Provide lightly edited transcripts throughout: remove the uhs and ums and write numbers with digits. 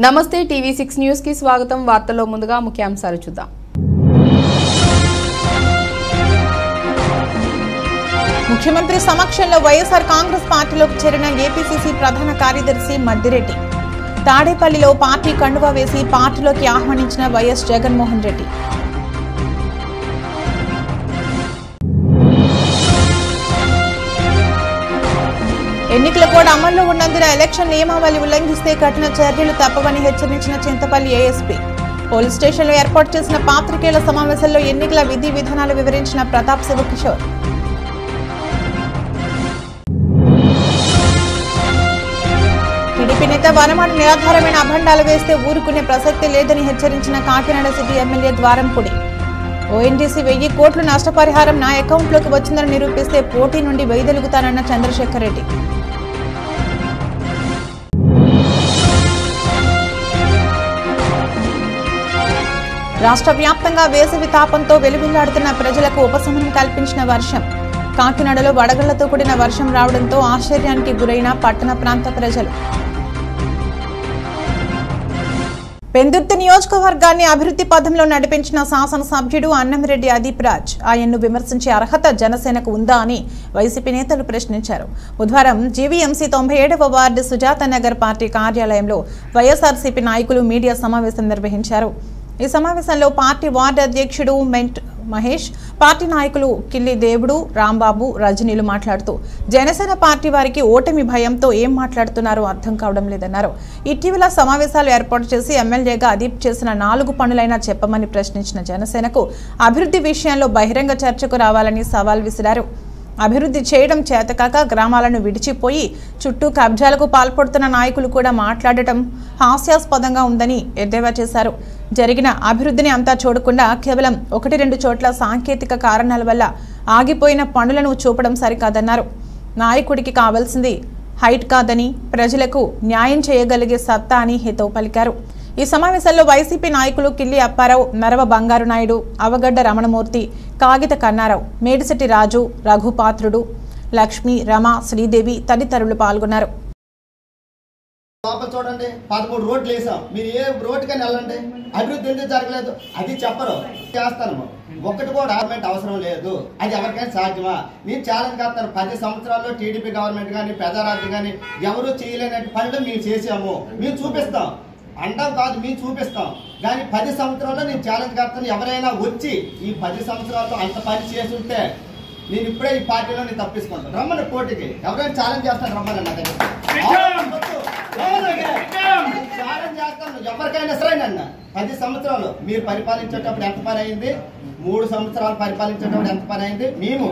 నమస్తే టీవీ6 న్యూస్ కి స్వాగతం। వార్తల్లో ముందుగా ముఖ్యాంశాలు చూద్దాం। ముఖ్యమంత్రి సమక్షంలో వైఎస్ఆర్ కాంగ్రెస్ పార్టీలోకి చేరిన ఏపీసీసీ ప్రధాన కార్యదర్శి మద్దిరెడ్డి। తాడేపల్లిలో పార్టీ కండువా వేసి పార్టీలోకి ఆహ్వానించిన వైఎస్ జగన్మోహన్ రెడ్డి। ఎన్నికల కోడ్ అమల్లో ఉన్నందున ఎలక్షన్ నియమావళి ఉల్లంఘిస్తే కఠిన చర్యలు తప్పవని హెచ్చరించిన చింతపల్లి ఏఎస్పీ। పోలీస్ స్టేషన్లో ఏర్పాటు చేసిన పాత్రికేయుల సమావేశంలో ఎన్నికల విధి విధానాలు వివరించిన ప్రతాప్ శివకిషోర్। టీడీపీ నేత వనమాడి నిరాధారమైన అభండాలు వేస్తే ఊరుకునే ప్రసక్తి లేదని హెచ్చరించిన Kakinada city MLA Dwarampudi. ONGC 1000 కోట్లు నష్టపరిహారం నా అకౌంట్లోకి వచ్చిందని నిరూపిస్తే పోటీ నుండి వైదొలుగుతానన్న చంద్రశేఖర్ రెడ్డి। రాష్ట్ర వ్యాప్తంగా వేసవి తాపంతో వెలుగులాడుతున్న ప్రజలకు ఉపశమనం కల్పించిన వర్షం। కాకినాడలో వడగళ్లతో కూడిన వర్షం రావడంతో ఆశ్చర్యానికి గురైన పట్టణ ప్రాంత ప్రజలు। పెందుర్తి నియోజకవర్గాన్ని అభివృద్ధి పథంలో నడిపించిన శాసనసభ్యుడు అన్నంరెడ్డి అదీప్ రాజ్ ఆయన్ను విమర్శించే అర్హత జనసేనకు ఉందా అని వైసీపీ నేతలు ప్రశ్నించారు। బుధవారం జీవీఎంసీ 97వ వార్డు సుజాత నగర్ పార్టీ కార్యాలయంలో వైఎస్ఆర్సీపీ నాయకులు మీడియా సమావేశం నిర్వహించారు। ఈ సమావేశంలో పార్టీ వార్డు అధ్యక్షుడు మెంట్ మహేష్, పార్టీ నాయకులు కిల్లి దేవుడు, రాంబాబు, రజనీలు మాట్లాడుతూ జనసేన పార్టీ వారికి ఓటమి భయంతో ఏం మాట్లాడుతున్నారో అర్థం కావడం లేదన్నారు। ఇటీవల సమావేశాలు ఏర్పాటు చేసి ఎమ్మెల్యేగా అదీప్ చేసిన 4 పనులైనా చెప్పమని ప్రశ్నించిన జనసేనకు అభివృద్ధి విషయంలో బహిరంగ చర్చకు రావాలని సవాల్ విసిరారు। అభివృద్ధి చేయడం చేతకాక గ్రామాలను విడిచిపోయి చుట్టూ కబ్జాలకు పాల్పడుతున్న నాయకులు కూడా మాట్లాడటం హాస్యాస్పదంగా ఉందని ఎద్దేవా చేశారు। జరిగిన అభివృద్ధిని అంతా చూడకుండా కేవలం 1-2 చోట్ల సాంకేతిక కారణాల వల్ల ఆగిపోయిన పనులను చూపడం సరికాదన్నారు। నాయకుడికి కావాల్సింది హైట్ కాదని ప్రజలకు న్యాయం చేయగలిగే సత్తా అని హితవు పలికారు। ఈ సమావేశంలో వైసీపీ నాయకులు కిల్లి అప్పారావు, నరవ బంగారు నాయుడు, అవగడ్డ రమణమూర్తి, కాగిత కన్నారావు, మేడిశెట్టి రాజు, రఘుపాత్రుడు, లక్ష్మి, రమ, శ్రీదేవి తదితరులు పాల్గొన్నారు। చూడండి 13 రోడ్లు వేసాం, మీరు ఏ రోడ్డుకని వెళ్ళండి, అభివృద్ధి ఎందుకు జరగలేదు అది చెప్పరు, చేస్తాను ఒక్కటి కూడా గవర్నమెంట్ అవసరం లేదు, అది ఎవరికైనా సాధ్యమా? నేను ఛాలెంజ్ చేస్తాను, 10 సంవత్సరాల్లో టీడీపీ గవర్నమెంట్ కానీ ప్రజారాజ్యం కానీ ఎవరు చేయలేనట్టు పనులు మేము చేసాము, మేము చూపిస్తాం అంటాం కాదు, మేము చూపిస్తాం కానీ 10 సంవత్సరాల్లో నేను ఛాలెంజ్ చేస్తాను, ఎవరైనా వచ్చి ఈ 10 సంవత్సరాల్లో అంత పని చేసి ఉంటే నేను ఇప్పుడే ఈ పార్టీలో నేను తప్పించుకుంటాను, రమ్మని పోటీకి ఎవరైనా ఛాలెంజ్ చేస్తాను, రమ్మని నా దగ్గర ఛాలెంజ్ చేస్తాను, ఎవరికైనా సరే అన్న 10 సంవత్సరాలు మీరు పరిపాలించేటప్పుడు ఎంత పని అయింది, 3 సంవత్సరాలు పరిపాలించేటప్పుడు ఎంత పని అయింది, మేము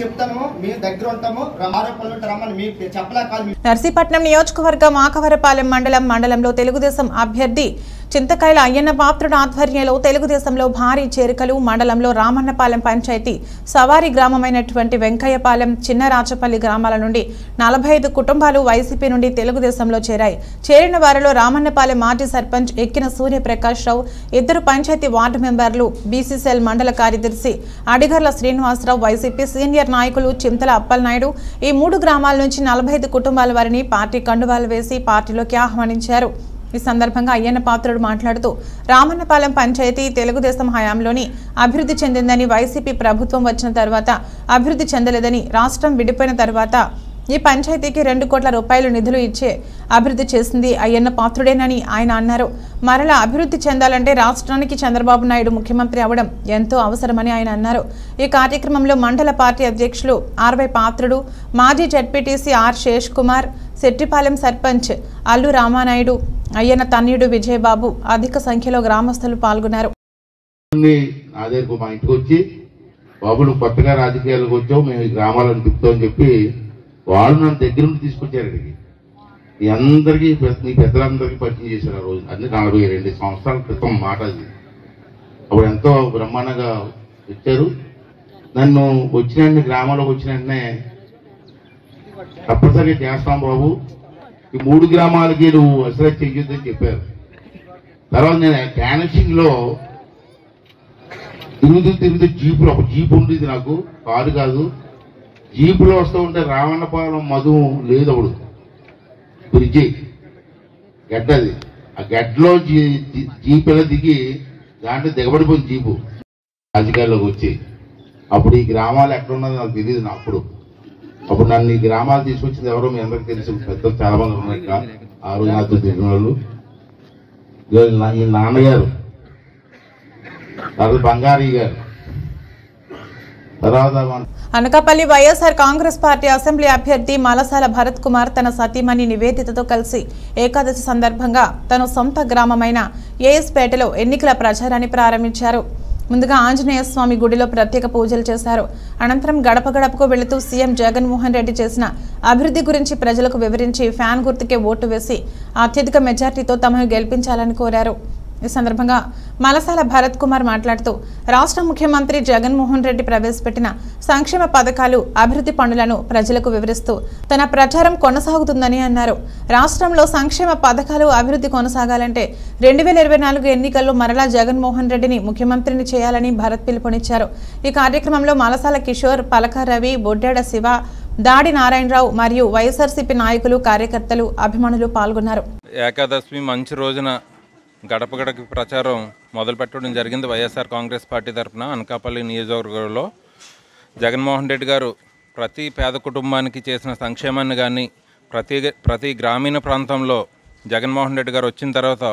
చెప్తాము, మేము దగ్గర ఉంటాము, ఆరోపణలు రమ్మని మీకు చెప్పలేక। నర్సీపట్నం నియోజకవర్గం ఆకవరపాలెం మండలంలో తెలుగుదేశం అభ్యర్థి చింతకాయల అయ్యన్న పాత్రుడు ఆధ్వర్యంలో తెలుగుదేశంలో భారీ చేరికలు। మండలంలో రామన్నపాలెం పంచాయతీ సవారి గ్రామమైనటువంటి వెంకయ్యపాలెం, చిన్నరాచపల్లి గ్రామాల నుండి 45 కుటుంబాలు వైసీపీ నుండి తెలుగుదేశంలో చేరాయి। చేరిన వారిలో రామన్నపాలెం మాజీ సర్పంచ్ ఎక్కిన సూర్యప్రకాష్ రావు, 2 పంచాయతీ వార్డు మెంబర్లు, బీసీసీఎల్ మండల కార్యదర్శి అడిగర్ల శ్రీనివాసరావు, వైసీపీ సీనియర్ నాయకులు చింతల అప్పలనాయుడు ఈ 3 గ్రామాల నుంచి 45 కుటుంబాల వారిని పార్టీ కండువాలు వేసి పార్టీలోకి ఆహ్వానించారు। ఈ సందర్భంగా అయ్యన్న పాత్రుడు మాట్లాడుతూ రామన్నపాలెం పంచాయతీ తెలుగుదేశం హయాంలోని అభివృద్ధి చెందిందని, వైసీపీ ప్రభుత్వం వచ్చిన తర్వాత అభివృద్ధి చెందలేదని, రాష్ట్రం విడిపోయిన తర్వాత ఈ పంచాయతీకి 2 కోట్ల రూపాయలు నిధులు ఇచ్చే అభివృద్ధి చేసింది అయ్యన్న పాత్రుడేనని ఆయన అన్నారు। మరలా అభివృద్ధి చెందాలంటే రాష్ట్రానికి చంద్రబాబు నాయుడు ముఖ్యమంత్రి అవడం ఎంతో అవసరమని ఆయన అన్నారు। ఈ కార్యక్రమంలో మండల పార్టీ అధ్యక్షులు ఆర్వై పాత్రుడు, మాజీ జడ్పీటీసీ ఆర్ శేష్ కుమార్, సెట్టిపాలెం సర్పంచ్ అల్లు రామానాయుడు, అయ్యన్న తన్యుడు విజయబాబు, అధిక సంఖ్యలో గ్రామస్తులు పాల్గొన్నారు। కొత్తగా రాజకీయాలకు వచ్చావు, మేము గ్రామాలను తిప్పుతామని చెప్పి వాళ్ళు నన్ను దగ్గర నుండి తీసుకొచ్చారు ఇక్కడికి, మీ అందరికీ మీ పెద్దలందరికీ పరిచయం చేశారు। ఆ రోజు అన్ని 42 సంవత్సరాల క్రితం మాట అది, అప్పుడు ఎంతో బ్రహ్మాండంగా వచ్చారు। నన్ను వచ్చిన గ్రామంలోకి వచ్చిన వెంటనే తప్పనిసరిగా చేస్తాం బాబు, ఈ 3 గ్రామాలకి నువ్వు అసలు చెయ్యొద్దని చెప్పారు। తర్వాత నేను క్యాన్సింగ్ లో తిరుగుతూ జీపులో, ఒక జీప్ ఉండేది నాకు, కారు కాదు, జీపులో వస్తూ ఉంటే రావణపాలెం మధు లేదు, అప్పుడు బ్రిడ్జి గడ్డ అది. ఆ గడ్డలో జీప్ ఎలా దిగి దాంట్లో దిగబడిపోయింది జీపు రాజకీయాల్లోకి వచ్చి. అప్పుడు ఈ గ్రామాలు ఎక్కడున్నది నాకు తెలియదు. అప్పుడు నన్ను ఈ గ్రామాలు తీసుకొచ్చింది ఎవరో మీ అందరికి తెలుసు, పెద్దలు చాలా మంది ఉన్నారు ఇక్కడ. ఆ రోజు నాతో తెలిసిన వాళ్ళు ఈ నాన్నగారు, తర్వాత బంగారీ గారు, తర్వాత అనకాపల్లి వైఎస్ఆర్ కాంగ్రెస్ పార్టీ అసెంబ్లీ అభ్యర్థి మలసాల భరత్ కుమార్ తన సతీమణి నివేదితతో కలిసి ఏకాదశి సందర్భంగా తన సొంత గ్రామమైన ఏఎస్పేటలో ఎన్నికల ప్రచారాన్ని ప్రారంభించారు. ముందుగా ఆంజనేయ స్వామి గుడిలో ప్రత్యేక పూజలు చేశారు. అనంతరం గడప గడపకు వెళుతూ సీఎం జగన్మోహన్ రెడ్డి చేసిన అభివృద్ధి గురించి ప్రజలకు వివరించి ఫ్యాన్ గుర్తుకే ఓటు వేసి అత్యధిక మెజార్టీతో తమను గెలిపించాలని కోరారు. ఈ సందర్భంగా మలసాల భరత్ కుమార్ మాట్లాడుతూ రాష్ట్ర ముఖ్యమంత్రి జగన్మోహన్ రెడ్డి ప్రవేశపెట్టిన సంక్షేమ పథకాలు, అభివృద్ధి పనులను ప్రజలకు వివరిస్తూ తన ప్రచారం కొనసాగుతుందని అన్నారు. రాష్ట్రంలో సంక్షేమ పథకాలు, అభివృద్ధి కొనసాగాలంటే 2024 ఎన్నికల్లో మరలా జగన్మోహన్ రెడ్డిని ముఖ్యమంత్రిని చేయాలని భరత్ పిలుపునిచ్చారు. ఈ కార్యక్రమంలో మలసాల కిషోర్, పలక రవి, బొడ్డేడ శివ, దాడి నారాయణరావు మరియు వైఎస్ఆర్సీపీ నాయకులు, కార్యకర్తలు, అభిమానులు పాల్గొన్నారు. ఏకాదశి మంచి రోజున గడప గడప ప్రచారం మొదలుపెట్టడం జరిగింది. వైఎస్ఆర్ కాంగ్రెస్ పార్టీ తరఫున అనకాపల్లి నియోజకవర్గంలో జగన్మోహన్ రెడ్డి గారు ప్రతి పేద కుటుంబానికి చేసిన సంక్షేమాన్ని కానీ, ప్రతి గ్రామీణ ప్రాంతంలో జగన్మోహన్ రెడ్డి గారు వచ్చిన తర్వాత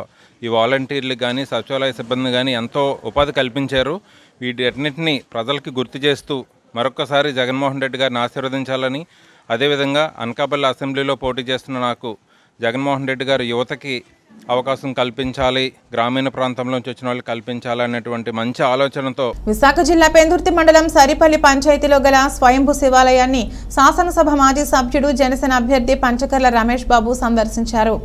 ఈ వాలంటీర్లకు కానీ, సచివాలయ సిబ్బంది కానీ ఎంతో ఉపాధి కల్పించారు. వీటన్నిటిని ప్రజలకి గుర్తు చేస్తూ మరొకసారి జగన్మోహన్ రెడ్డి గారిని ఆశీర్వదించాలని, అదేవిధంగా అనకాపల్లి అసెంబ్లీలో పోటీ చేస్తున్న నాకు జగన్మోహన్ రెడ్డి గారు యువతకి అవకాశం కల్పించాలి, గ్రామీణ ప్రాంతంలో నుంచి వచ్చిన వాళ్ళు కల్పించాలి అనేటువంటి మంచి ఆలోచనతో విశాఖ జిల్లా పెందుర్తి మండలం సరిపల్లి పంచాయతీలో గల స్వయంభూ శివాలయాన్ని శాసనసభ మాజీ సభ్యుడు జనసేన అభ్యర్థి పంచకర్ల రమేష్ బాబు సందర్శించారు.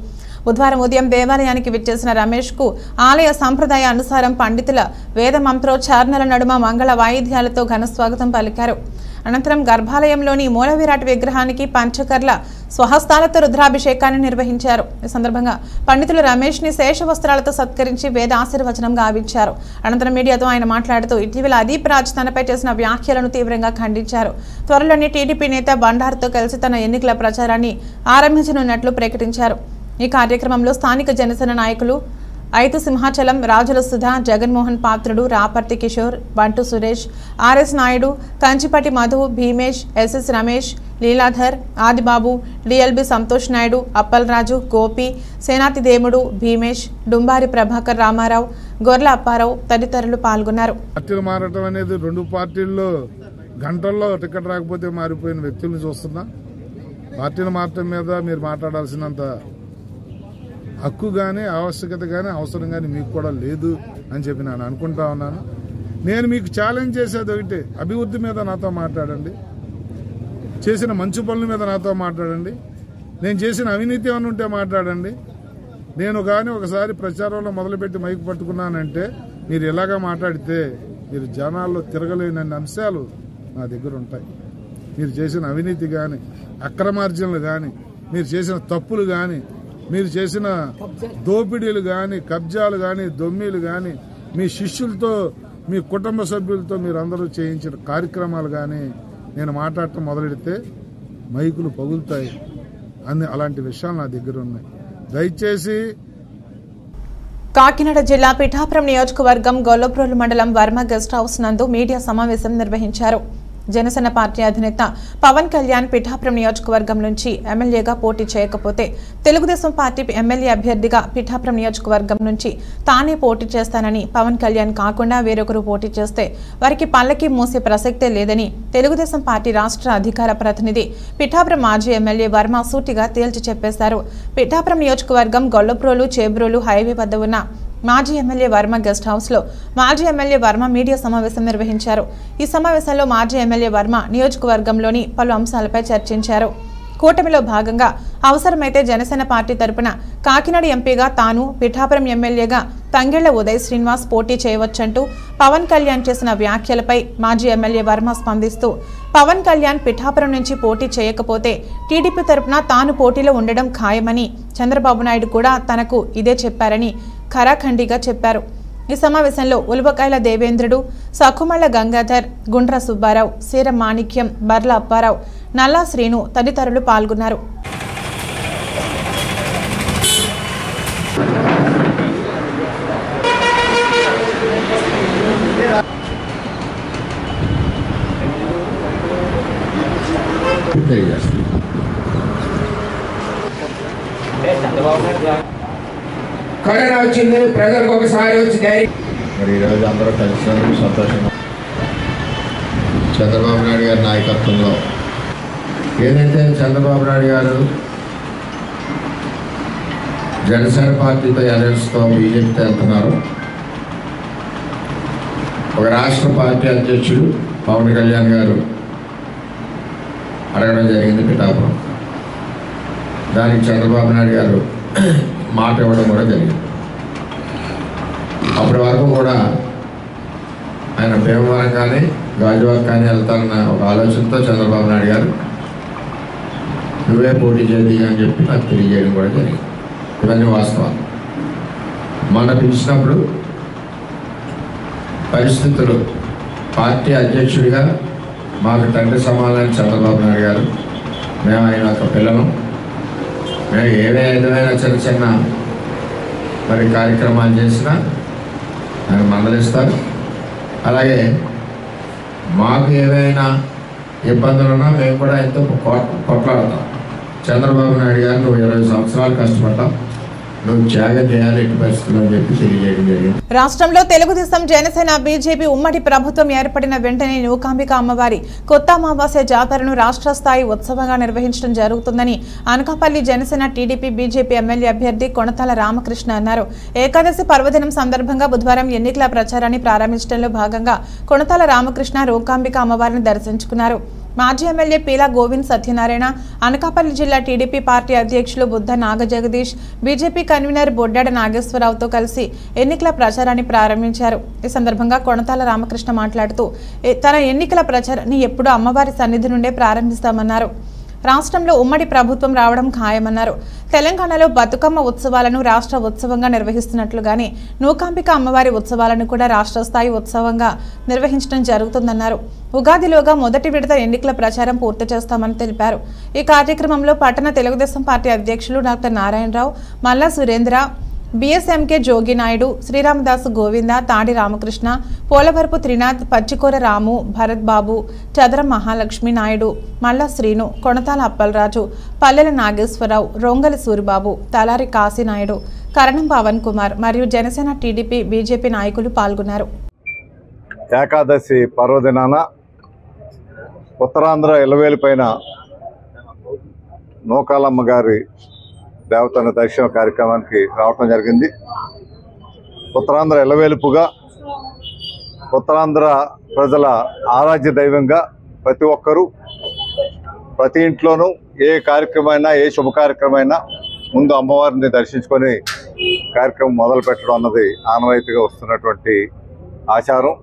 బుధవారం ఉదయం దేవాలయానికి విచ్చేసిన రమేష్ కు ఆలయ సంప్రదాయ అనుసారం పండితుల వేద మంత్రోచ్చారణల నడుమ మంగళ వాయిద్యాలతో ఘనస్వాగతం పలికారు. అనంతరం గర్భాలయంలోని మూల విరాట్ విగ్రహానికి పంచకర్ల స్వహస్తాలతో రుద్రాభిషేకాన్ని నిర్వహించారు. ఈ సందర్భంగా పండితులు రమేష్ ని శేష వస్త్రాలతో సత్కరించి వేద ఆశీర్వచనం గావించారు. అనంతరం మీడియాతో ఆయన మాట్లాడుతూ ఇటీవల అదీప్ రాజ్ తనపై చేసిన వ్యాఖ్యలను తీవ్రంగా ఖండించారు. త్వరలోనే టీడీపీ నేత బండారుతో కలిసి తన ఎన్నికల ప్రచారాన్ని ఆరంభించనున్నట్లు ప్రకటించారు. ఈ కార్యక్రమంలో స్థానిక జనసేన నాయకులు ఐతు సింహాచలం, రాజుల సుధా, జగన్మోహన్ పాత్రుడు, Raparthi Kishore, Bantu Suresh, R S Naidu, Kanchipati Madhu, Bhimesh, S S Ramesh, Leeladhar, Adibabu, D L B Santosh Naidu, Appalaraju, Gopi, Senathi Demudu, Bhimesh, Dumbari Prabhakar Ramarao, Gorla Apparao తదితరులు పాల్గొన్నారు. పార్టీలు మారటం అనేది రెండు పార్టీల్లో గంటల్లో టికెట్ రాకపోతే మారిపోయిన వ్యక్తులను చూస్తున్నా. పార్టీలు మారటం మీద మీరు మాట్లాడాల్సినంత హక్కు కానీ, ఆవశ్యకత కానీ, అవసరం కానీ మీకు కూడా లేదు అని చెప్పి నేను అనుకుంటా ఉన్నాను. నేను మీకు ఛాలెంజ్ చేసేది ఒకటి, అభివృద్ధి మీద నాతో మాట్లాడండి, చేసిన మంచి పనుల మీద నాతో మాట్లాడండి, నేను చేసిన అవినీతి ఏమైనా ఉంటే మాట్లాడండి. నేను కానీ ఒకసారి ప్రచారంలో మొదలుపెట్టి మైకు పట్టుకున్నానంటే మీరు ఇలాగా మాట్లాడితే మీరు జనాల్లో తిరగలేనన్ని అంశాలు నా దగ్గర ఉంటాయి. మీరు చేసిన అవినీతి కానీ, అక్రమార్జనలు కానీ, మీరు చేసిన తప్పులు కానీ, మీరు చేసిన దోపిడీలు కానీ, కబ్జాలు కానీ, దొమ్మీలు కానీ, మీ శిష్యులతో, మీ కుటుంబ సభ్యులతో మీరు అందరూ చేయించిన కార్యక్రమాలు కానీ నేను మాట్లాడటం మొదలెడితే మైకులు పగులుతాయి. అలాంటి విషయాలు నా దగ్గర ఉన్నాయి. దయచేసి కాకినాడ జిల్లా పిఠాపురం నియోజకవర్గం గొల్లప్రోలు మండలం వర్మ గెస్ట్ హౌస్ నందు మీడియా సమావేశం నిర్వహించారు. జనసేన పార్టీ అధినేత పవన్ కళ్యాణ్ పిఠాపురం నియోజకవర్గం నుంచి ఎమ్మెల్యేగా పోటీ చేయకపోతే తెలుగుదేశం పార్టీ ఎమ్మెల్యే అభ్యర్థిగా పిఠాపురం నియోజకవర్గం నుంచి తానే పోటీ చేస్తానని, పవన్ కళ్యాణ్ కాకుండా వేరొకరు పోటీ చేస్తే వారికి పల్లకి మోసే ప్రసక్తే లేదని తెలుగుదేశం పార్టీ రాష్ట్ర అధికార ప్రతినిధి పిఠాపురం మాజీ ఎమ్మెల్యే వర్మ సూటిగా తేల్చి చెప్పేశారు. పిఠాపురం నియోజకవర్గం గొల్లప్రోలు, చేబ్రోలు హైవే వద్ద ఉన్న మాజీ ఎమ్మెల్యే వర్మ గెస్ట్ హౌస్ లో మాజీ ఎమ్మెల్యే వర్మ మీడియా సమావేశం నిర్వహించారు. ఈ సమావేశంలో మాజీ ఎమ్మెల్యే వర్మ నియోజకవర్గంలోని పలు అంశాలపై చర్చించారు. కూటమిలో భాగంగా అవసరమైతే జనసేన పార్టీ తరపున కాకినాడ ఎంపీగా తాను, పిఠాపురం ఎమ్మెల్యేగా తంగెళ్ల ఉదయ్ శ్రీనివాస్ పోటీ చేయవచ్చంటూ పవన్ కళ్యాణ్ చేసిన వ్యాఖ్యలపై మాజీ ఎమ్మెల్యే వర్మ స్పందిస్తూ పవన్ కళ్యాణ్ పిఠాపురం నుంచి పోటీ చేయకపోతే టీడీపీ తరపున తాను పోటీలో ఉండడం ఖాయమని, చంద్రబాబు నాయుడు కూడా తనకు ఇదే చెప్పారని ఖరాఖండిగా చెప్పారు. ఈ సమావేశంలో ఉలువకాయల దేవేంద్రుడు, సఖుమళ్ల గంగాధర్, గుండ్ర సుబ్బారావు, సీర మాణిక్యం, బర్ల అప్పారావు, నల్లా శ్రీను తదితరులు పాల్గొన్నారు. తెలియజేస్తాను. కరోనా వచ్చింది, ప్రజలకు ఒకసారి వచ్చి మరి ఈరోజు అందరూ కలిసినందుకు సంతోషంగా. చంద్రబాబు నాయుడు గారి నాయకత్వంలో ఏదైతే చంద్రబాబు నాయుడు గారు జనసేన పార్టీతో అలయన్స్తో బీజేపీతో వెళ్తున్నారు. ఒక రాష్ట్ర పార్టీ అధ్యక్షుడు పవన్ కళ్యాణ్ గారు అడగడం జరిగింది పిఠాపురం. దానికి చంద్రబాబు నాయుడు గారు మాట ఇవ్వడం కూడా జరిగింది. అప్పటి వరకు కూడా ఆయన భీమవరం కానీ గాజువాక్ కానీ వెళ్తానన్న ఒక ఆలోచనతో చంద్రబాబు నాయుడు గారు నువ్వే పోటీ చేయి అని చెప్పి నాకు తెలియజేయడం కూడా జరిగింది. ఇవన్నీ వాస్తవాలు. మొన్న పిలిచినప్పుడు పరిస్థితులు పార్టీ అధ్యక్షుడిగా మాకు తండ్రి సమానమైన చంద్రబాబు నాయుడు గారు, మేము ఆయన యొక్క పిల్లలు, మేము ఏ విధమైన చిన్న చిన్న మరి కార్యక్రమాలు చేసినా ఆయన మందలిస్తారు. అలాగే మాకు ఏవైనా ఇబ్బందులున్నా మేము కూడా ఎంతో కొట్లాడతాం. చంద్రబాబు నాయుడు గారు నువ్వు 20 సంవత్సరాలు కష్టపడ్డావు, నువ్వు త్యాగం చేయాలి ఎట్టి పరిస్థితులు అని చెప్పి తెలియజేయడం జరిగింది. రాష్ట్రంలో తెలుగుదేశం జనసేన బీజేపీ ఉమ్మడి ప్రభుత్వం ఏర్పడిన వెంటనే నూకాంబిక అమ్మవారి కొత్త అమావాస్య జాతరను రాష్ట్ర స్థాయి ఉత్సవంగా నిర్వహించడం జరుగుతుందని Anakapalli Janasena TDP BJP MLA అభ్యర్థి కొణతాల రామకృష్ణ అన్నారు. ఏకాదశి పర్వదినం సందర్భంగా బుధవారం ఎన్నికల ప్రచారాన్ని ప్రారంభించడంలో భాగంగా కొణతాల రామకృష్ణ నూకాంబిక అమ్మవారిని దర్శించుకున్నారు. మాజీ ఎమ్మెల్యే పీలా గోవింద్ సత్యనారాయణ, అనకాపల్లి జిల్లా టీడీపీ పార్టీ అధ్యక్షులు బుద్ధ నాగజగదీష్, బీజేపీ కన్వీనర్ బొడ్డాడ నాగేశ్వరరావుతో కలిసి ఎన్నికల ప్రచారాన్ని ప్రారంభించారు. ఈ సందర్భంగా కొణతాల రామకృష్ణ మాట్లాడుతూ తన ఎన్నికల ప్రచారాన్ని ఎప్పుడూ అమ్మవారి సన్నిధి నుండే ప్రారంభిస్తామన్నారు. రాష్ట్రంలో ఉమ్మడి ప్రభుత్వం రావడం ఖాయమన్నారు. తెలంగాణలో బతుకమ్మ ఉత్సవాలను రాష్ట్ర ఉత్సవంగా నిర్వహిస్తున్నట్లుగానే నూకాంబిక అమ్మవారి ఉత్సవాలను కూడా రాష్ట్ర స్థాయి ఉత్సవంగా నిర్వహించడం జరుగుతుందన్నారు. ఉగాదిలోగా మొదటి విడత ఎన్నికల ప్రచారం పూర్తి చేస్తామని తెలిపారు. ఈ కార్యక్రమంలో పట్టణ తెలుగుదేశం పార్టీ అధ్యక్షులు డాక్టర్ నారాయణరావు, మల్లా సురేంద్ర, బిఎస్ఎంకే జోగినాయుడు, శ్రీరామదాసు గోవింద, తాడి రామకృష్ణ, పోలవరపు త్రినాథ్, పచ్చికూర రాము, భరత్ బాబు, చదరం మహాలక్ష్మి నాయుడు, మల్లా శ్రీను, కొణతాల అప్పలరాజు, పల్లెల నాగేశ్వరరావు, రొంగలి సూరిబాబు, తలారి కాశీనాయుడు, కరణం పవన్ కుమార్ మరియు జనసేన టీడీపీ బీజేపీ నాయకులు పాల్గొన్నారు. ఏకాదశి పర్వదినాన ఉత్తరాంధ్ర ఇలవేలిపైన నూకాలమ్మ గారి దేవతను దర్శన కార్యక్రమానికి రావటం జరిగింది. ఉత్తరాంధ్ర ఇలవేలుపుగా ఉత్తరాంధ్ర ప్రజల ఆరాధ్య దైవంగా ప్రతి ఒక్కరూ ప్రతి ఇంట్లోనూ ఏ కార్యక్రమైనా ఏ శుభ కార్యక్రమైనా ముందు అమ్మవారిని దర్శించుకొని కార్యక్రమం మొదలు పెట్టడం అన్నది ఆనవాయితీగా వస్తున్నటువంటి ఆచారం.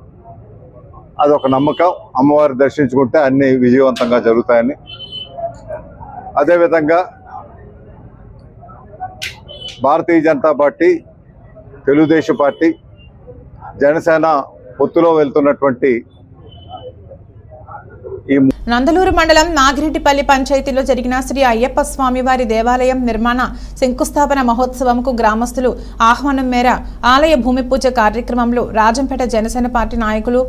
అదొక నమ్మకం. అమ్మవారిని దర్శించుకుంటే అన్నీ విజయవంతంగా జరుగుతాయని. అదేవిధంగా భారతీయ జనతా పార్టీ, తెలుగుదేశం పార్టీ, జనసేన పొత్తులో వెళ్తున్నటువంటి నందలూరు మండలం నాగిరెడ్డిపల్లి పంచాయతీలో జరిగిన శ్రీ అయ్యప్ప స్వామివారి దేవాలయం నిర్మాణ శంకుస్థాపన మహోత్సవంకు గ్రామస్తులు ఆహ్వానం మేర ఆలయ భూమి పూజ కార్యక్రమంలో రాజంపేట జనసేన పార్టీ నాయకులు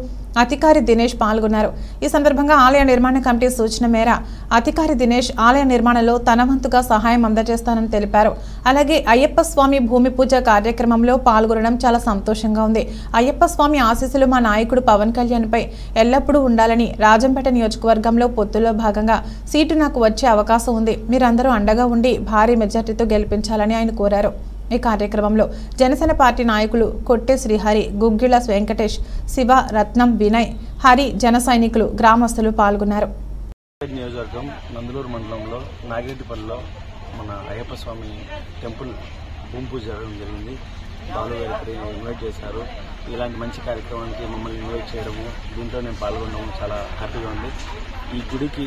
అధికారి దినేష్ పాల్గొన్నారు. ఈ సందర్భంగా ఆలయ నిర్మాణ కమిటీ సూచన మేర అధికారి దినేష్ ఆలయ నిర్మాణంలో తన వంతుగా సహాయం అందజేస్తానని తెలిపారు. అలాగే అయ్యప్ప స్వామి భూమి పూజ కార్యక్రమంలో పాల్గొనడం చాలా సంతోషంగా ఉంది. అయ్యప్ప స్వామి ఆశీస్సులు మా నాయకుడు పవన్ కళ్యాణ్ పై ఎల్లప్పుడూ ఉండాలని, రాజంపేట నియోజకవర్గంలో పొత్తులో భాగంగా సీటు నాకు వచ్చే అవకాశం ఉంది, మీరందరూ అండగా ఉండి భారీ మెజార్టీతో గెలిపించాలని ఆయన కోరారు. ఈ కార్యక్రమంలో జనసేన పార్టీ నాయకులు కొట్టే శ్రీహరి, గుగ్గిళ్ల వెంకటేష్, శివ, రత్నం, వినయ్, హరి, జన సైనికులు, గ్రామస్తులు పాల్గొన్నారు. నియోజకవర్గం నందలూరు మండలంలో నాగిరెడ్డిపల్లిలో మన అయ్యప్ప స్వామి టెంపుల్ భూమి పూజ జరగడం జరిగింది. బాలు గారు ఇక్కడ ఇన్వైట్ చేశారు. ఇలాంటి మంచి కార్యక్రమానికి మమ్మల్ని ఇన్వైట్ చేయడము, దీంట్లో నేను పాల్గొనడం చాలా హ్యాపీగా ఉంది. ఈ గుడికి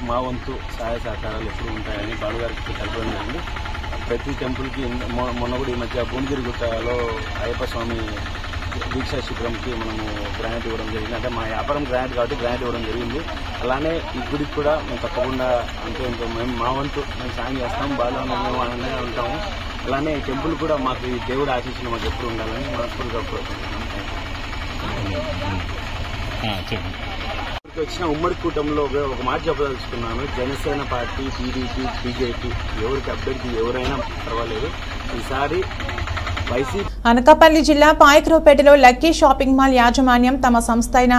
మా వంతు సహాయ సహకారాలు ఎప్పుడు ఉంటాయని బాలు గారికి తెలపడం జరిగింది. ప్రతి టెంపుల్కి మొన్న కూడా ఈ మధ్య భువనగిరి గుట్టలో అయ్యప్ప స్వామి దీక్షా శిబిరంకి మనము గ్రాంట్ ఇవ్వడం జరిగింది. అంటే మా వ్యాపారం గ్రాంట్ కాబట్టి గ్రాంట్ ఇవ్వడం జరిగింది. అలానే ఈ గుడికి కూడా మేము తప్పకుండా మేము మా వంతు మేము సాయం చేస్తాం, బాగా మేము ఆనందంగా ఉంటాము. అలానే ఈ టెంపుల్ కూడా మాకు ఈ దేవుడు ఆశీస్సులు మాకు ఎప్పుడు ఉండాలని మనస్ఫూర్తిగా కోరుకుంటున్నాం. వచ్చిన ఉమ్మడి కూటమిలో ఒక మాట చెప్పదలుచుకున్నాను. జనసేన పార్టీ, టీడీపీ, బీజేపీ ఎవరికి అభ్యర్థి ఎవరైనా పర్వాలేదు, ఈసారి అనకాపల్లి జిల్లా పాయకరావుపేటలో లక్కీ షాపింగ్ మాల్ యాజమాన్యం తమ సంస్థ అయిన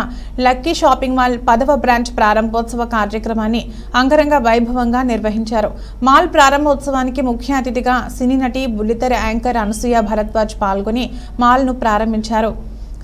లక్కీ షాపింగ్ మాల్ 10వ బ్రాంచ్ ప్రారంభోత్సవ కార్యక్రమాన్ని అంగరంగ వైభవంగా నిర్వహించారు. మాల్ ప్రారంభోత్సవానికి ముఖ్య అతిథిగా సినీ నటి బుల్లితెర యాంకర్ అనసూయ భరద్వాజ్ పాల్గొని మాల్ను ప్రారంభించారు.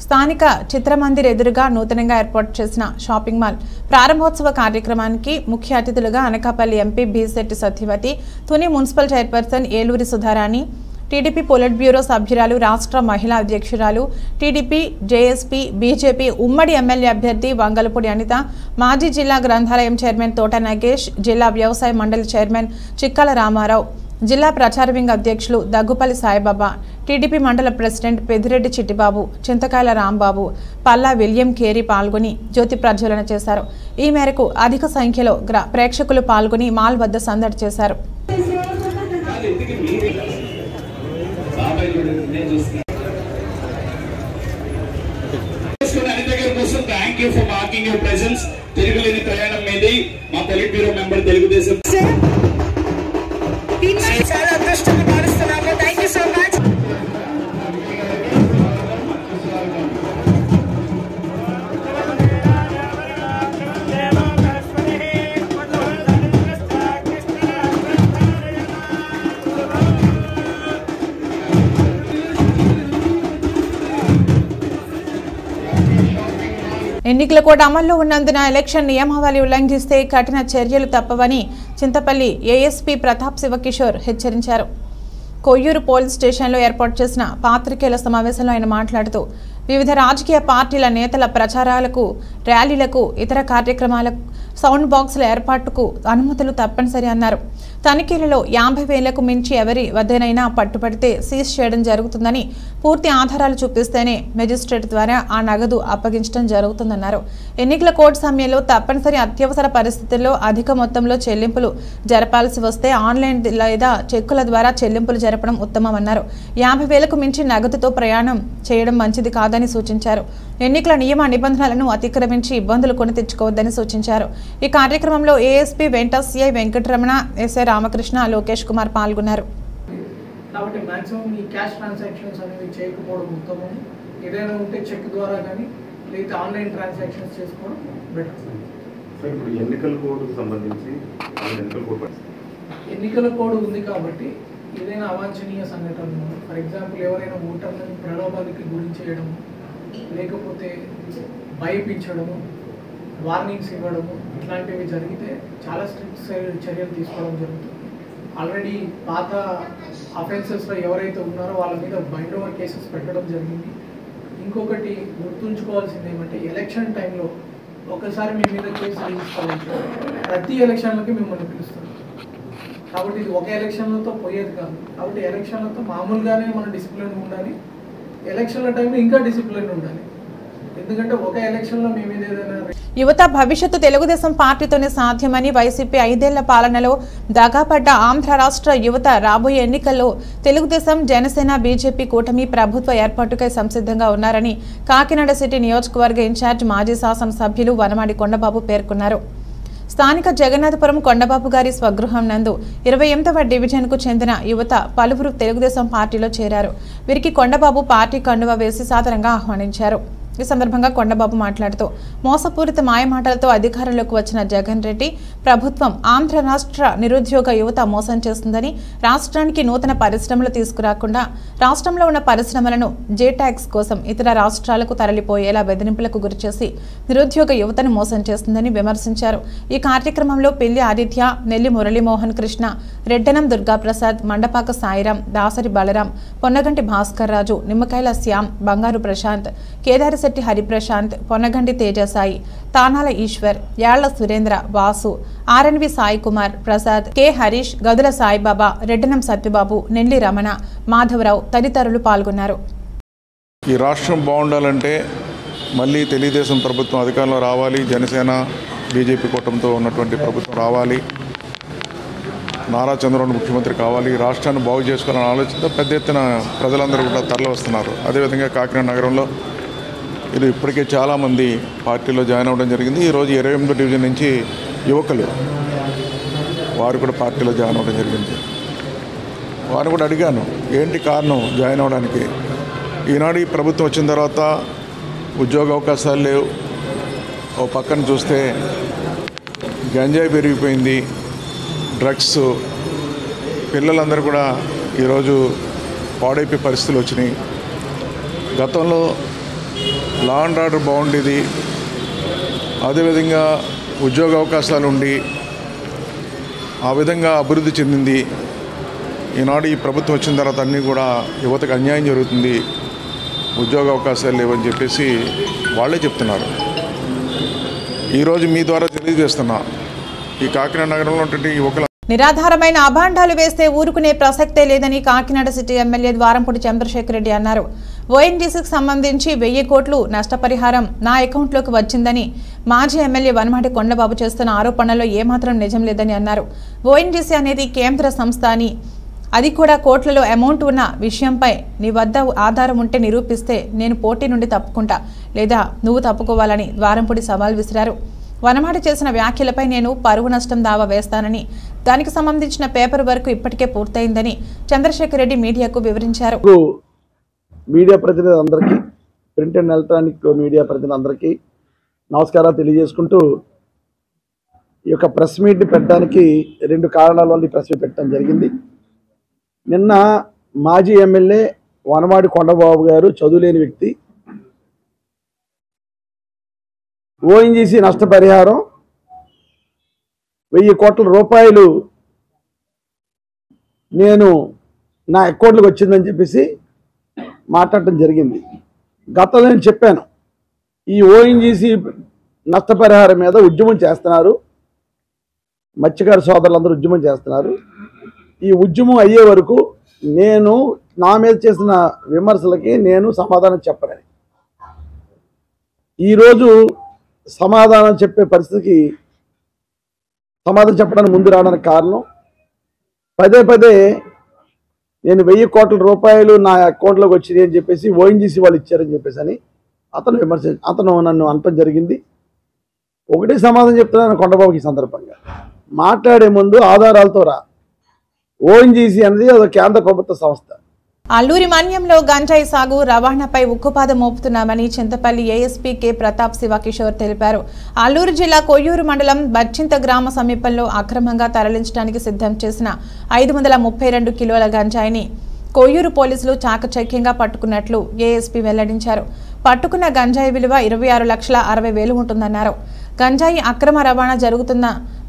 స్థానిక చిత్రమందిర్ ఎదురుగా నూతనంగా ఏర్పాటు చేసిన షాపింగ్ మాల్ ప్రారంభోత్సవ కార్యక్రమానికి ముఖ్య అతిథులుగా Anakapalli MP Beesetti Satyavathi, Tuni municipal chairperson Eluri Sudharani, TDP politburo సభ్యురాలు, రాష్ట్ర మహిళా అధ్యక్షురాలు, టీడీపీ, జేఎస్పీ, బీజేపీ ఉమ్మడి ఎమ్మెల్యే అభ్యర్థి వంగలపూడి అనిత, మాజీ జిల్లా గ్రంథాలయం చైర్మన్ తోట నాగేష్, జిల్లా వ్యవసాయ మండలి చైర్మన్ చిక్కల రామారావు, జిల్లా ప్రచార వింగ్ అధ్యక్షులు దగ్గుపల్లి సాయిబాబా, టీడీపీ మండల ప్రెసిడెంట్ పెద్దిరెడ్డి చిట్టిబాబు, చింతకాయల రాంబాబు, పల్లా విలియం కేరీ పాల్గొని జ్యోతి ప్రజ్వలన చేశారు. ఈ మేరకు అధిక సంఖ్యలో ప్రేక్షకులు పాల్గొని మాల్ వద్ద సందడి చేశారు. Thank you for marking your presence. తిరుగులేని ప్రయాణం మీది. మా పొలిట్ బ్యూరో మెంబర్ తెలుగుదేశం చాలా అదృష్టంగా భావిస్తున్నాము. Thank you so much. ఎన్నికల కోడ్ అమల్లో ఉన్నందున ఎలక్షన్ నియమావళి ఉల్లంఘిస్తే కఠిన చర్యలు తప్పవని చింతపల్లి ఏఎస్పీ ప్రతాప్ శివకిషోర్ హెచ్చరించారు. కొయ్యూరు పోలీస్ స్టేషన్లో ఏర్పాటు చేసిన పాత్రికేయుల సమావేశంలో ఆయన మాట్లాడుతూ వివిధ రాజకీయ పార్టీల నేతల ప్రచారాలకు, ర్యాలీలకు, ఇతర కార్యక్రమాలకు సౌండ్ బాక్సుల ఏర్పాటుకు అనుమతులు తప్పనిసరి అన్నారు. తనిఖీలలో 50,000కు మించి ఎవరి వద్దనైనా పట్టుబడితే సీజ్ చేయడం జరుగుతుందని, పూర్తి ఆధారాలు చూపిస్తేనే మెజిస్ట్రేట్ ద్వారా ఆ నగదు అప్పగించడం జరుగుతుందన్నారు. ఎన్నికల కోడ్ సమయంలో తప్పనిసరి అత్యవసర పరిస్థితుల్లో అధిక మొత్తంలో చెల్లింపులు జరపాల్సి వస్తే ఆన్లైన్ లేదా చెక్కుల ద్వారా చెల్లింపులు జరపడం ఉత్తమమన్నారు. 50,000కు మించి నగదుతో ప్రయాణం చేయడం మంచిది కాదని సూచించారు. ఎన్నికల నియమ నిబంధనలను అతిక్రమించి ఇబ్బందులు కొని తెచ్చుకోవద్దని సూచించారు. ఈ కార్యక్రమంలో ఏఎస్పీ వెంట సిఐ వెంకటరమణ, ఎస్ఐ రామకృష్ణ, లోకేష్ కుమార్ పాల్గొన్నారు. కాబట్టి మాక్సిమం ఈ క్యాష్ ట్రాన్సాక్షన్స్ అనేవి చేయకపోవడం ఉత్తమం. ఏదైనా ఉంటే చెక్ ద్వారా కానీ లేదా ఆన్లైన్ ట్రాన్సాక్షన్స్ చేసుకోవడం బెటర్. ఇప్పుడు ఎన్నికల కోడ్కు సంబంధించి ఎన్నికల కోడ్ ఉంది కాబట్టి ఏదైనా అవాంఛనీయ సంఘటనలు, ఫర్ ఎగ్జాంపుల్ ఎవరైనా ఓటర్లను ప్రలోభాలకి గురి చేయడం, లేకపోతే భయపించడము, వార్నింగ్స్ ఇవ్వడము, ఇట్లాంటివి జరిగితే చాలా స్ట్రిక్ట్ చర్యలు తీసుకోవడం జరుగుతుంది. ఆల్రెడీ పాత అఫెన్సెస్లో ఎవరైతే ఉన్నారో వాళ్ళ మీద బైండ్ ఓవర్ కేసెస్ పెట్టడం జరిగింది. ఇంకొకటి గుర్తుంచుకోవాల్సింది ఏమంటే ఎలక్షన్ టైంలో ఒకసారి మీ మీద కేసు తీసుకోవాలంటే ప్రతి ఎలక్షన్లకి మిమ్మల్ని పిలుస్తారు. కాబట్టి ఇది ఒక ఎలక్షన్లతో పోయేది కాదు. కాబట్టి ఎలక్షన్లతో మామూలుగానే మన డిసిప్లిన్ ఉండాలి, ఎలక్షన్ల టైంలో ఇంకా డిసిప్లిన్ ఉండాలి. ఎందుకంటే ఒక ఎలక్షన్లో మీ మీద ఏదైనా యువత భవిష్యత్తు తెలుగుదేశం పార్టీతోనే సాధ్యమని, వైసీపీ 5 ఏళ్ల పాలనలో దగాపడ్డ ఆంధ్ర రాష్ట్ర యువత రాబోయే ఎన్నికల్లో తెలుగుదేశం, జనసేన, బీజేపీ కూటమి ప్రభుత్వ ఏర్పాటుకై సంసిద్ధంగా ఉన్నారని కాకినాడ సిటీ నియోజకవర్గ ఇన్ఛార్జ్ మాజీ శాసనసభ్యులు వనమాడి కొండబాబు పేర్కొన్నారు. స్థానిక జగన్నాథపురం కొండబాబు గారి స్వగృహం నందు 28వ డివిజన్కు చెందిన యువత పలువురు తెలుగుదేశం పార్టీలో చేరారు. వీరికి కొండబాబు పార్టీ కండువా వేసి సాదరంగా ఆహ్వానించారు. ఈ సందర్భంగా కొండబాబు మాట్లాడుతూ మోసపూరిత మాయమాటలతో అధికారంలోకి వచ్చిన జగన్ రెడ్డి ప్రభుత్వం ఆంధ్ర రాష్ట్ర నిరుద్యోగ యువత మోసం చేస్తుందని, రాష్ట్రానికి నూతన పరిశ్రమలు తీసుకురాకుండా రాష్ట్రంలో ఉన్న పరిశ్రమలను జే ట్యాక్స్ కోసం ఇతర రాష్ట్రాలకు తరలిపోయేలా బెదిరింపులకు గురిచేసి నిరుద్యోగ యువతను మోసం చేస్తుందని విమర్శించారు. ఈ కార్యక్రమంలో పెళ్లి ఆదిత్య, నెల్లి మురళీమోహన్ కృష్ణ, రెడ్డనం దుర్గాప్రసాద్, మండపాక సాయిరాం, దాసరి బలరాం, పొన్నగంటి భాస్కర్ రాజు, నిమ్మకాయల శ్యామ్, బంగారు ప్రశాంత్, కేదారి శెట్టి హరిప్రశాంత్, పొన్నగంటి తేజసాయి, తానాల ఈశ్వర్, యాళ్ల సురేంద్ర, వాసు, ఆర్ఎన్వి సాయి కుమార్, ప్రసాద్, కె హరీష్, గదుల సాయిబాబా, రెడ్డనం సత్యబాబు, నెల్లి రమణ, మాధవరావు తదితరులు పాల్గొన్నారు. ఈ రాష్ట్రం బాగుండాలంటే మళ్ళీ తెలుగుదేశం ప్రభుత్వం అధికారంలో రావాలి, జనసేన బీజేపీ కూటమితో ఉన్నటువంటి ప్రభుత్వం రావాలి, నారా చంద్రబాబు ముఖ్యమంత్రి కావాలి, రాష్ట్రాన్ని బాగు చేసుకోవాలని ఆలోచనతో పెద్ద ఎత్తున ప్రజలందరూ కూడా తరలి వస్తున్నారు. అదేవిధంగా కాకినాడ నగరంలో ఇది ఇప్పటికే చాలామంది పార్టీలో జాయిన్ అవ్వడం జరిగింది. ఈరోజు 28వ డివిజన్ నుంచి యువకులు వారు కూడా పార్టీలో జాయిన్ అవ్వడం జరిగింది. వారిని కూడా అడిగాను ఏంటి కారణం జాయిన్ అవ్వడానికి. ఈనాడు ఈ ప్రభుత్వం వచ్చిన తర్వాత ఉద్యోగ అవకాశాలు లేవు, ఓ పక్కన చూస్తే గంజాయి పెరిగిపోయింది, డ్రగ్స్, పిల్లలందరూ కూడా ఈరోజు పాడైపోయే పరిస్థితులు వచ్చినాయి. గతంలో లా అండ్ ఆర్డర్ బాగుండేది, అదేవిధంగా ఉద్యోగ అవకాశాలు ఉండి ఆ విధంగా అభివృద్ధి చెందింది. ఈనాడు ఈ ప్రభుత్వం వచ్చిన తర్వాత అన్నీ కూడా యువతకు అన్యాయం జరుగుతుంది, ఉద్యోగ అవకాశాలు లేవని చెప్పేసి వాళ్ళే చెప్తున్నారు. ఈరోజు మీ ద్వారా తెలియజేస్తున్నా, ఈ కాకినాడ నగరంలో ఉన్నటువంటి యువకుల నిరాధారమైన అభాండాలు వేస్తే ఊరుకునే ప్రసక్తే లేదని కాకినాడ సిటీ ఎమ్మెల్యే ద్వారంపూడి చంద్రశేఖర్ రెడ్డి అన్నారు. ఓఎన్జీసీకి సంబంధించి 1000 కోట్లు నష్టపరిహారం నా అకౌంట్లోకి వచ్చిందని మాజీ ఎమ్మెల్యే వనమాటి కొండబాబు చేస్తున్న ఆరోపణలో ఏమాత్రం నిజం లేదని అన్నారు. ఓఎన్జీసీ అనేది కేంద్ర సంస్థ అని, అది కూడా కోట్లలో అమౌంట్ ఉన్న విషయంపై నీ వద్ద ఆధారం ఉంటే నిరూపిస్తే నేను పోటీ నుండి తప్పుకుంటా, లేదా నువ్వు తప్పుకోవాలని ద్వారంపూడి సవాల్ విసిరారు. వనమాటి చేసిన వ్యాఖ్యలపై నేను పరువు నష్టం దావా వేస్తానని, దానికి సంబంధించిన పేపర్ వర్క్ ఇప్పటికే పూర్తయిందని చంద్రశేఖర్ రెడ్డి మీడియాకు వివరించారు. మీడియా ప్రతినిధులందరికీ, ప్రింట్ అండ్ ఎలక్ట్రానిక్ మీడియా ప్రతినిధులందరికీ నమస్కారాలు తెలియజేసుకుంటూ, ఈ యొక్క ప్రెస్ మీట్ని పెట్టడానికి 2 కారణాల వల్ల ఈ ప్రెస్ మీట్ పెట్టడం జరిగింది. నిన్న మాజీ ఎమ్మెల్యే వనమాడి కొండబాబు గారు చదువులేని వ్యక్తి, ఓఎన్జీసీ నష్టపరిహారం 1000 కోట్ల రూపాయలు నేను నా అకౌంట్లోకి వచ్చిందని చెప్పేసి మాట్లాడటం జరిగింది. గతంలో నేను చెప్పాను, ఈ ఓఎన్జీసీ నష్టపరిహారం మీద ఉద్యమం చేస్తున్నారు, మత్స్యకార సోదరులందరూ ఉద్యమం చేస్తున్నారు. ఈ ఉద్యమం అయ్యే వరకు నేను నా మీద చేసిన విమర్శలకి నేను సమాధానం చెప్పనని, ఈరోజు సమాధానం చెప్పే పరిస్థితికి, సమాధానం చెప్పడానికి ముందు రావడానికి కారణం, పదే పదే నేను 1000 కోట్ల రూపాయలు నా అకౌంట్లోకి వచ్చింది అని చెప్పేసి ఓఎన్జీసీ వాళ్ళు ఇచ్చారని చెప్పేసి అని అతను నన్ను అనటం జరిగింది. ఒకటే సమాధానం చెప్తున్నాను కొండబాబుకి. ఈ సందర్భంగా మాట్లాడే ముందు ఆధారాలతో రా. ఓఎన్జీసీ అనేది అది కేంద్ర ప్రభుత్వ సంస్థ. అల్లూరి మన్యంలో గంజాయి సాగు రవాణాపై ఉక్కుపాదం మోపుతున్నామని చింతపల్లి ఏఎస్పీ కె ప్రతాప్ శివకిషోర్ తెలిపారు. అల్లూరు జిల్లా కొయ్యూరు మండలం బచ్చింత గ్రామ సమీపంలో అక్రమంగా తరలించడానికి సిద్ధం చేసిన 532 కిలోల గంజాయిని కొయ్యూరు పోలీసులు చాకచక్యంగా పట్టుకున్నట్లు ఏఎస్పీ వెల్లడించారు. పట్టుకున్న గంజాయి విలువ 26,60,000 ఉంటుందన్నారు. గంజాయి అక్రమ రవాణా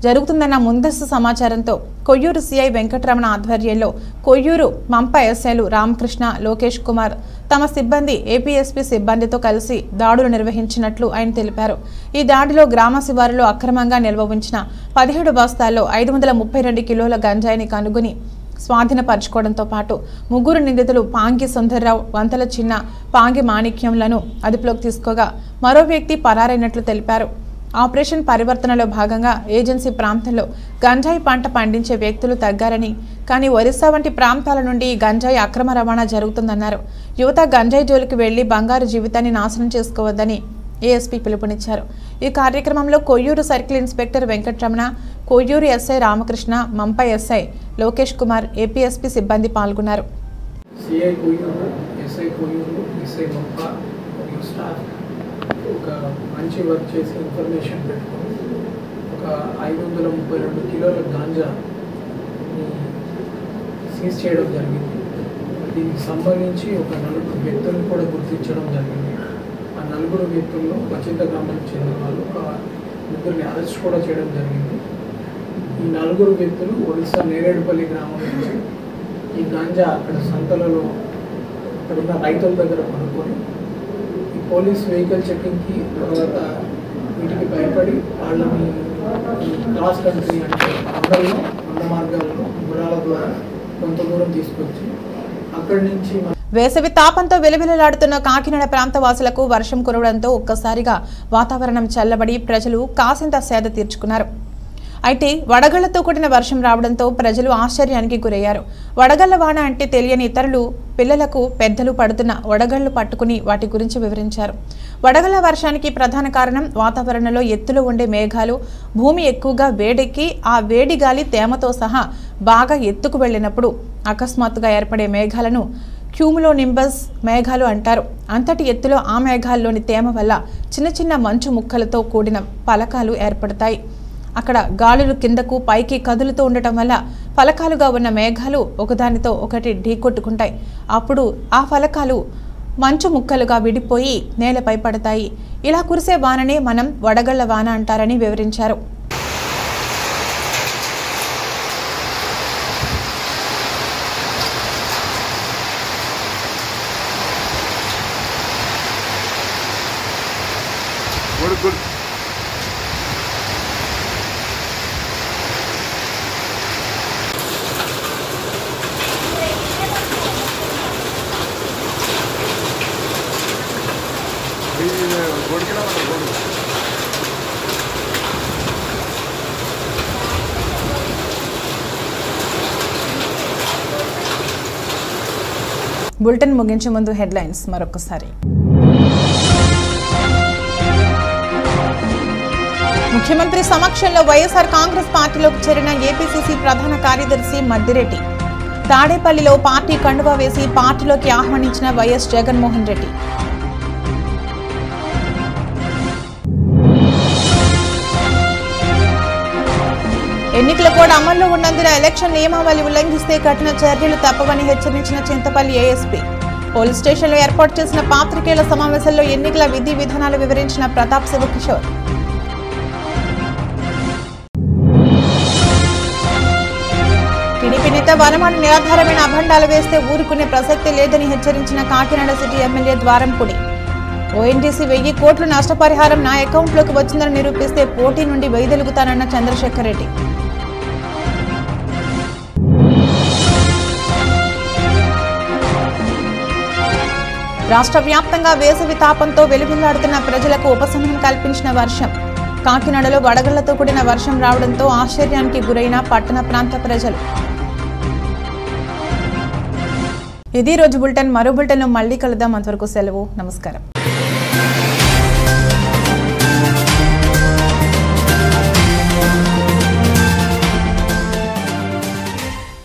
జరుగుతుందన్న ముందస్తు సమాచారంతో కొయ్యూరు సిఐ వెంకటరమణ ఆధ్వర్యంలో కొయ్యూరు మంప ఎస్ఐలు రామకృష్ణ, లోకేష్ కుమార్ తమ సిబ్బంది ఏపీఎస్పీ సిబ్బందితో కలిసి దాడులు నిర్వహించినట్లు ఆయన తెలిపారు. ఈ దాడిలో గ్రామ శివారులో అక్రమంగా నిల్వ ఉంచిన 17 బస్తాల్లో 532 కిలోల గంజాయిని కనుగొని స్వాధీనపరచుకోవడంతో పాటు 3 నిందితులు పాంగి సుందర్రావు, వంతల చిన్న, పాంగి మాణిక్యంలను అదుపులోకి తీసుకోగా మరో వ్యక్తి పరారైనట్లు తెలిపారు. ఆపరేషన్ పరివర్తనలో భాగంగా ఏజెన్సీ ప్రాంతంలో గంజాయి పంట పండించే వ్యక్తులు తగ్గారని, కానీ ఒరిస్సా వంటి ప్రాంతాల నుండి గంజాయి అక్రమ రవాణా జరుగుతుందన్నారు. యువత గంజాయి జోలికి వెళ్లి బంగారు జీవితాన్ని నాశనం చేసుకోవద్దని ఏఎస్పీ పిలుపునిచ్చారు. ఈ కార్యక్రమంలో Koyyuru circle inspector Venkataramana, Koyyuru SI Ramakrishna, Mampa SI Lokesh Kumar, APSP సిబ్బంది పాల్గొన్నారు. ఒక మంచి వర్క్ చేసి ఇన్ఫర్మేషన్ పెట్టుకొని ఒక 532 కిలోల గాంజా సీజ్ చేయడం జరిగింది. దీనికి సంబంధించి ఒక 4 వ్యక్తులను కూడా గుర్తించడం జరిగింది. ఆ 4 వ్యక్తుల్లో బచింత గ్రామానికి చెందిన వాళ్ళు ఒక 3 అరెస్ట్ కూడా చేయడం జరిగింది. ఈ 4 వ్యక్తులు ఒడిశా నేరేడుపల్లి గ్రామం నుంచి ఈ గాంజా అక్కడ సంతలలో అక్కడున్న రైతుల దగ్గర కొనుక్కొని పోలీస్ వెహికల్ చెకింగ్కి తర్వాత వీటికి భయపడి వాళ్ళని క్రాస్ కంట్రీ అంటే అడవుల్లో, కొండ మార్గాల్లో, గుడాల ద్వారా కొంత దూరం తీసుకొచ్చి అక్కడి నుంచి వేసవి తాపంతో విలవిలలాడుతున్న కాకినాడ ప్రాంత వాసులకు వర్షం కురవడంతో ఒక్కసారిగా వాతావరణం చల్లబడి ప్రజలు కాసింత సేద తీర్చుకున్నారు. అయితే వడగళ్లతో కూడిన వర్షం రావడంతో ప్రజలు ఆశ్చర్యానికి గురయ్యారు. వడగళ్ల వాన అంటే తెలియని ఇతరులు పిల్లలకు పెద్దలు పడుతున్న వడగళ్లు పట్టుకుని వాటి గురించి వివరించారు. వడగళ్ల వర్షానికి ప్రధాన కారణం వాతావరణంలో ఎత్తులో ఉండే మేఘాలు. భూమి ఎక్కువగా వేడెక్కి ఆ వేడి గాలి తేమతో సహా బాగా ఎత్తుకు వెళ్ళినప్పుడు అకస్మాత్తుగా ఏర్పడే మేఘాలను క్యూములోనింబస్ మేఘాలు అంటారు. అంతటి ఎత్తులో ఆ మేఘాల్లోని తేమ వల్ల చిన్న చిన్న మంచు ముక్కలతో కూడిన ఫలకాలు ఏర్పడతాయి. అక్కడ గాలులు కిందకు పైకి కదులుతూ ఉండటం వల్ల ఫలకాలుగా ఉన్న మేఘాలు ఒకదానితో ఒకటి ఢీకొట్టుకుంటాయి. అప్పుడు ఆ ఫలకాలు మంచు ముక్కలుగా విడిపోయి నేలపై పడతాయి. ఇలా కురిసే వాననే మనం వడగళ్ల వాన అంటారని వివరించారు. బులెటిన్ ముగించే ముందు హెడ్లైన్స్ మరొకసారి. ముఖ్యమంత్రి సమక్షంలో వైఎస్ఆర్ కాంగ్రెస్ పార్టీలోకి చేరిన ఏపీసీసీ ప్రధాన కార్యదర్శి మద్దిరెడ్డి. తాడేపల్లిలో పార్టీ కండువా వేసి పార్టీలోకి ఆహ్వానించిన వైఎస్ జగన్మోహన్ రెడ్డి. ఎన్నికల కోడ్ అమల్లో ఉన్నందున ఎలక్షన్ నియమావళి ఉల్లంఘిస్తే కఠిన చర్యలు తప్పవని హెచ్చరించిన చింతపల్లి ఏఎస్పీ. పోలీస్ స్టేషన్లో ఏర్పాటు చేసిన పాత్రికేయుల సమావేశంలో ఎన్నికల విధి విధానాలు వివరించిన ప్రతాప్ శివకిషోర్. టీడీపీ నేత వనమాడి నిరాధారమైన అభండాలు వేస్తే ఊరుకునే ప్రసక్తి లేదని హెచ్చరించిన Kakinada city MLA Dwarampudi. ONGC 1000 కోట్ల నష్టపరిహారం నా అకౌంట్లోకి వచ్చిందని నిరూపిస్తే పోటీ నుండి వైదొలుగుతానన్న చంద్రశేఖర్ రెడ్డి. రాష్ట్ర వ్యాప్తంగా వేసవి తాపంతో వెలుగులాడుతున్న ప్రజలకు ఉపశమనం కల్పించిన వర్షం. కాకినాడలో వడగళ్లతో కూడిన వర్షం రావడంతో ఆశ్చర్యానికి గురైన పట్టణ ప్రాంత ప్రజలు. ఇది రోజు బులెటిన్. మరో బులెటిన్లో మళ్ళీ కలుద్దాం. అంతవరకు సెలవు. నమస్కారం.